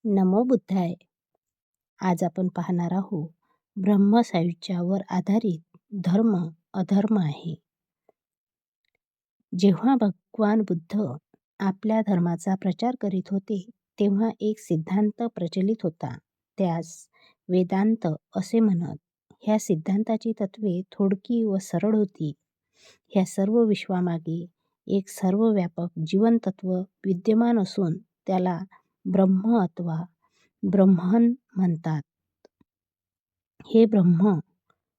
नमो बुद्धाय. आज आपण पाहणार आहोत ब्रह्मसायुज्यावर आधारित धर्म अधर्म आहे. जेव्हा भगवान बुद्ध आपल्या धर्माचा प्रचार करीत होते तेव्हा एक सिद्धांत प्रचलित होता. त्यास वेदांत असे म्हणत. ह्या सिद्धांताची तत्वे थोडकी व सरळ होती. ह्या सर्व विश्वामागे एक सर्वव्यापक जीवनतत्व विद्यमान असून त्याला ब्रह्म अथवा ब्रह्मन म्हणतात. हे ब्रह्म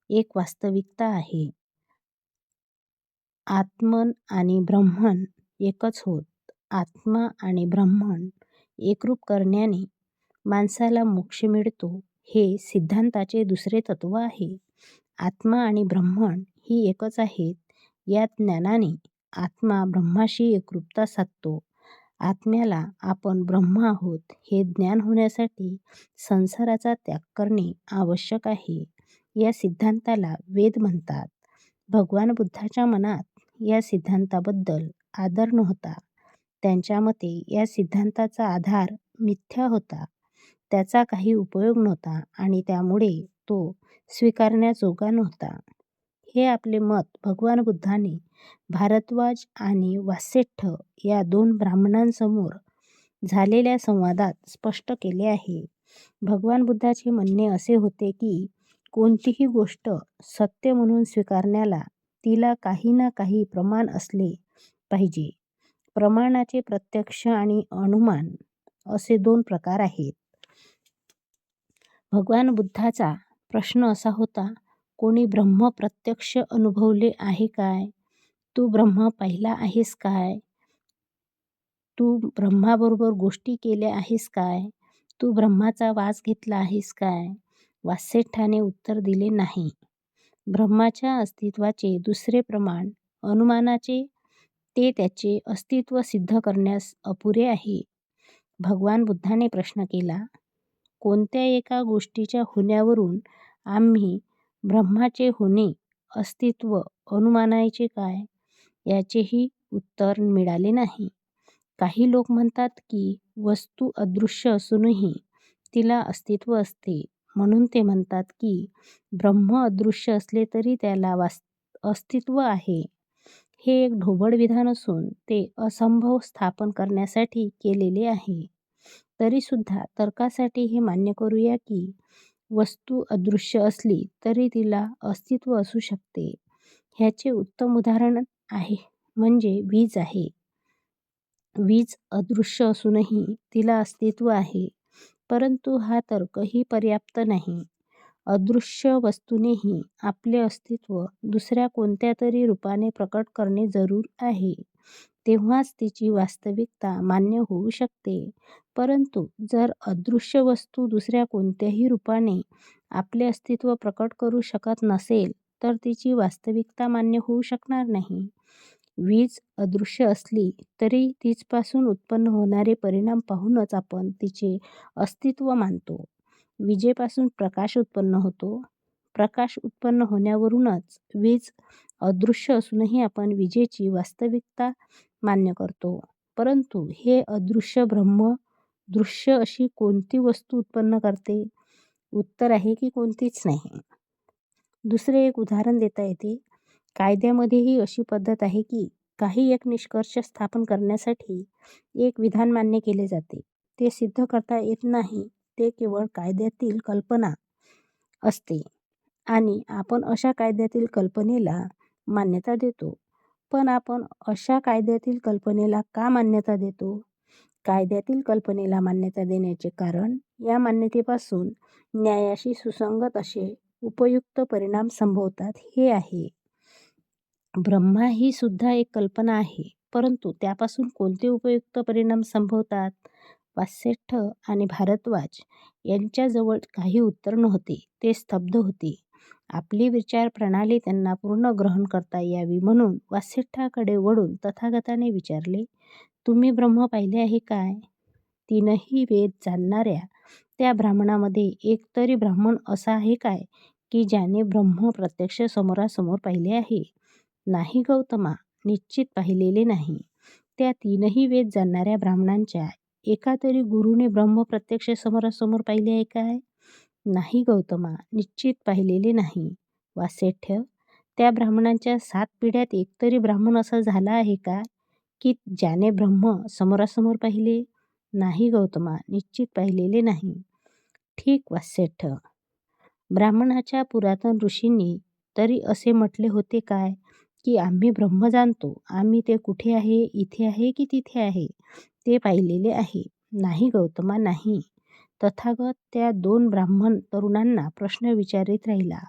एक वास्तविकता आहे. आत्मन आणि ब्रह्मन एकच होत. आत्मा आणि ब्रह्मन एकरूप करण्याने माणसाला मोक्ष मिळतो हे सिद्धांताचे दुसरे तत्व आहे. आत्मा आणि ब्रह्मन ही एकच आहेत. या ज्ञानाने आत्मा ब्रह्माशी एकरूपता साधतो. आत्म्याला आपण ब्रह्म आहोत हे ज्ञान होण्यासाठी संसाराचा त्याग करणे आवश्यक आहे. या सिद्धांताला वेद म्हणतात. भगवान बुद्धाच्या मनात या सिद्धांताबद्दल आदर नव्हता. त्यांच्या मते या सिद्धांताचा आधार मिथ्या होता. त्याचा काही उपयोग नव्हता आणि त्यामुळे तो स्वीकारण्याजोगा नव्हता. हे आपले मत भगवान बुद्धाने भारद्वाज आणि वासेठ्ठ या दोन ब्राह्मणांसमोर झालेल्या संवादात स्पष्ट केले आहे. भगवान बुद्धाचे म्हणणे असे होते की कोणतीही गोष्ट सत्य म्हणून स्वीकारण्याला तिला काही ना काही प्रमाण असले पाहिजे. प्रमाणाचे प्रत्यक्ष आणि अनुमान असे दोन प्रकार आहेत. भगवान बुद्धाचा प्रश्न असा होता, कोणी ब्रह्म प्रत्यक्ष अनुभवले आहे काय? तू ब्रह्म पाहिला आहेस काय? तू ब्रह्माबरोबर गोष्टी केल्या आहेस काय? तू ब्रह्माचा वास घेतला आहेस काय? वासेठ्ठाने उत्तर दिले नाही. ब्रह्माच्या अस्तित्वाचे दुसरे प्रमाण अनुमानाचे ते त्याचे अस्तित्व सिद्ध करण्यास अपुरे आहे. भगवान बुद्धाने प्रश्न केला, कोणत्या एका गोष्टीच्या होण्यावरून आम्ही ब्रह्माचे होणे अस्तित्व अनुमानायचे काय? याचेही उत्तर मिळाले नाही. काही लोक म्हणतात की वस्तू अदृश्य असूनही तिला अस्तित्व असते, म्हणून ते म्हणतात की ब्रह्म अदृश्य असले तरी त्याला अस्तित्व आहे. हे एक ढोबळ विधान असून ते असंभव स्थापन करण्यासाठी केलेले आहे. तरीसुद्धा तर्कासाठी हे मान्य करूया की वस्तू अदृश्य असली तरी तिला अस्तित्व असू शकते. ह्याचे उत्तम उदाहरण आहे म्हणजे वीज आहे. वीज अदृश्य असूनही तिला अस्तित्व आहे, परंतु हा तर्कही पर्याप्त नाही. अदृश्य वस्तूनेही आपले अस्तित्व दुसऱ्या कोणत्या तरी रूपाने प्रकट करणे जरूर आहे. तेव्हाच तिची वास्तविकता मान्य होऊ शकते. परंतु जर अदृश्य वस्तू दुसऱ्या कोणत्याही रूपाने आपले अस्तित्व प्रकट करू शकत नसेल तर तिची वास्तविकता मान्य होऊ शकणार नाही. वीज अदृश्य असली तरी तिचपासून उत्पन्न होणारे परिणाम पाहूनच आपण तिचे अस्तित्व मानतो. विजेपासून प्रकाश उत्पन्न होतो. प्रकाश उत्पन्न होण्यावरूनच वीज अदृश्य असूनही आपण विजेची वास्तविकता मान्य करतो. परंतु हे अदृश्य ब्रह्म दृश्य अशी कोणती वस्तू उत्पन्न करते? उत्तर आहे की कोणतीच नाही. दुसरे एक उदाहरण देता येते. कायद्यामध्येही अशी पद्धत आहे की काही एक निष्कर्ष स्थापन करण्यासाठी एक विधान मान्य केले जाते. ते सिद्ध करता येत नाही. ते केवळ कायद्यातील कल्पना असते आणि आपण अशा कायद्यातील कल्पनेला मान्यता देतो. पण आपण अशा कायद्यातील कल्पनेला का मान्यता देतो? कायद्यातील कल्पनेला मान्यता देण्याचे कारण या मान्यतेपासून न्यायाशी सुसंगत असे उपयुक्त परिणाम संभवतात हे आहे. ब्रह्मा ही सुद्धा एक कल्पना आहे, परंतु त्यापासून कोणते उपयुक्त परिणाम संभवतात? वासेठ्ठ आणि भारद्वाज यांच्याजवळ काही उत्तर नव्हते. ते स्तब्ध होते. आपली विचार प्रणाली त्यांना पूर्ण ग्रहण करता यावी म्हणून वासेठ्ठाकडे वळून तथागताने विचारले, तुम्ही ब्रह्म पाहिले आहे काय? तीनही वेद जाणणाऱ्या त्या ब्राह्मणामध्ये एक तरी ब्राह्मण असा आहे काय की ज्याने ब्रह्म प्रत्यक्ष समोरासमोर पाहिले आहे? नाही गौतमा, निश्चित पाहिलेले नाही. त्या तीनही वेद जाणणाऱ्या ब्राह्मणांच्या एका तरी गुरुने ब्रह्म प्रत्यक्ष समोरासमोर पाहिले आहे काय? नाही गौतमा, निश्चित पाहिलेले नाही. वासेठ्य, त्या ब्राह्मणांच्या 7 पिढ्यात एकतरी ब्राह्मण असा झाला आहे का, की ज्याने ब्रह्म समोरासमोर पाहिले? नाही गौतमा, निश्चित पाहिलेले नाही. ठीक वासेठ्य. ब्राह्मणाच्या पुरातन ऋषींनी तरी असे म्हटले होते काय, की आम्ही ब्रह्म जाणतो, आम्ही ते कुठे आहे, इथे आहे की तिथे आहे, ते पाहिलेले आहे. नाही गौतमा, नाही. तथागत त्या 2 ब्राह्मण तरुणांना प्रश्न विचारित राहिला.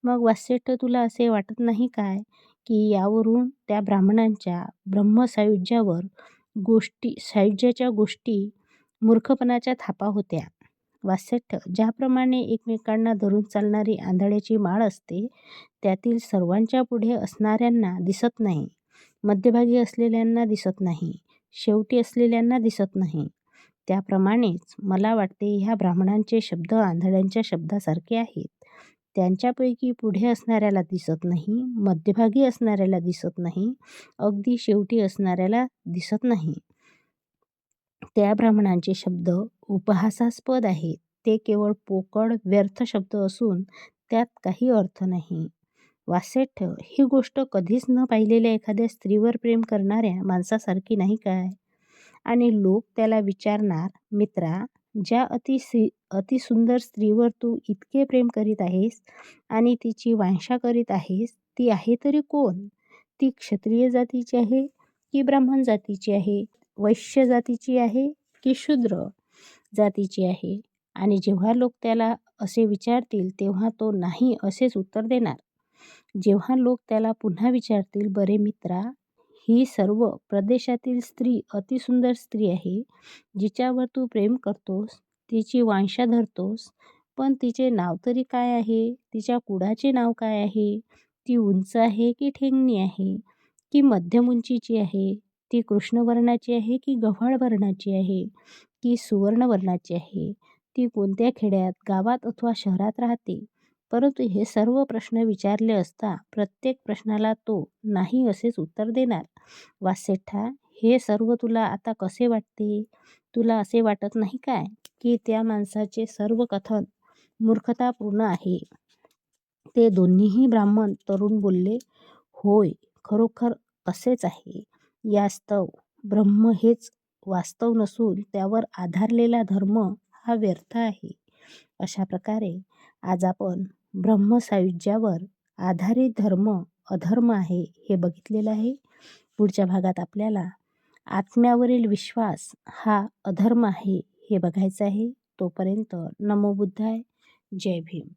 मग वासेट्ट, तुला असे वाटत नाही काय, की यावरून त्या ब्राह्मणांच्या ब्रह्मसायुज्यावर सायुज्याच्या गोष्टी मूर्खपणाच्या थापा होत्या. वासेट्ट, ज्याप्रमाणे एकमेकांना धरून चालणारी आंधळ्याची माळ असते, त्यातील सर्वांच्या पुढे असणाऱ्यांना दिसत नाही, मध्यभागी असलेल्यांना दिसत नाही, शेवटी असलेल्यांना दिसत नाही. त्याप्रमाणेच मला वाटते ह्या ब्राह्मणांचे शब्द आंधळ्यांच्या शब्दासारखे आहेत. त्यांच्यापैकी पुढे असणाऱ्याला दिसत नाही, मध्यभागी असणाऱ्याला दिसत नाही, अगदी शेवटी असणाऱ्याला दिसत नाही. त्या ब्राह्मणांचे शब्द उपहासास्पद आहेत. ते केवळ पोकळ व्यर्थ शब्द असून त्यात काही अर्थ नाही. वासेठ्य, ही गोष्ट कधीच न पाहिलेल्या एखाद्या स्त्रीवर प्रेम करणाऱ्या माणसासारखी नाही काय? आणि लोक त्याला विचारणार, मित्रा, ज्या अतिसुंदर स्त्रीवर तू इतके प्रेम करीत आहेस आणि तिची वांछा करीत आहेस, ती आहे तरी कोण? ती क्षत्रिय जातीची आहे की ब्राह्मण जातीची आहे? वैश्य जातीची आहे की शूद्र जातीची आहे? आणि जेव्हा लोक त्याला असे विचारतील तेव्हा तो नाही असेच उत्तर देणार. जेव्हा लोक त्याला पुन्हा विचारतील, बरे मित्रा, ही सर्व प्रदेशातील स्त्री अतिसुंदर स्त्री आहे, जिच्यावर तू प्रेम करतोस, तिची वांछा धरतोस, पण तिचे नाव तरी काय आहे? तिच्या कुळाचे नाव काय आहे? ती उंच आहे की ठेंगणी आहे की मध्यम उंचीची आहे? ती कृष्णवर्णाची आहे की गव्हाळ वर्णाची आहे की सुवर्णवर्णाची आहे? ती कोणत्या खेड्यात, गावात अथवा शहरात राहते? परंतु हे सर्व प्रश्न विचारले असता प्रत्येक प्रश्नाला तो नाही असेच उत्तर देणार. वासेठ्ठा, हे सर्व तुला आता कसे वाटते? तुला असे वाटत नाही काय, की त्या माणसाचे सर्व कथन मूर्खतापूर्ण आहे? ते दोन्हीही ब्राह्मण तरुण बोलले, होय, खरोखर असेच आहे. यास्तव ब्रह्म हेच वास्तव नसून त्यावर आधारलेला धर्म हा व्यर्थ आहे. अशा प्रकारे आज आपण ब्रह्मसायुज्यावर आधारित धर्म अधर्म आहे हे बघितलेलं आहे. पुढच्या भागात आपल्याला आत्म्यावरील विश्वास हा अधर्म आहे हे बघायचं आहे. तोपर्यंत नमो बुद्धाय. जय भीम.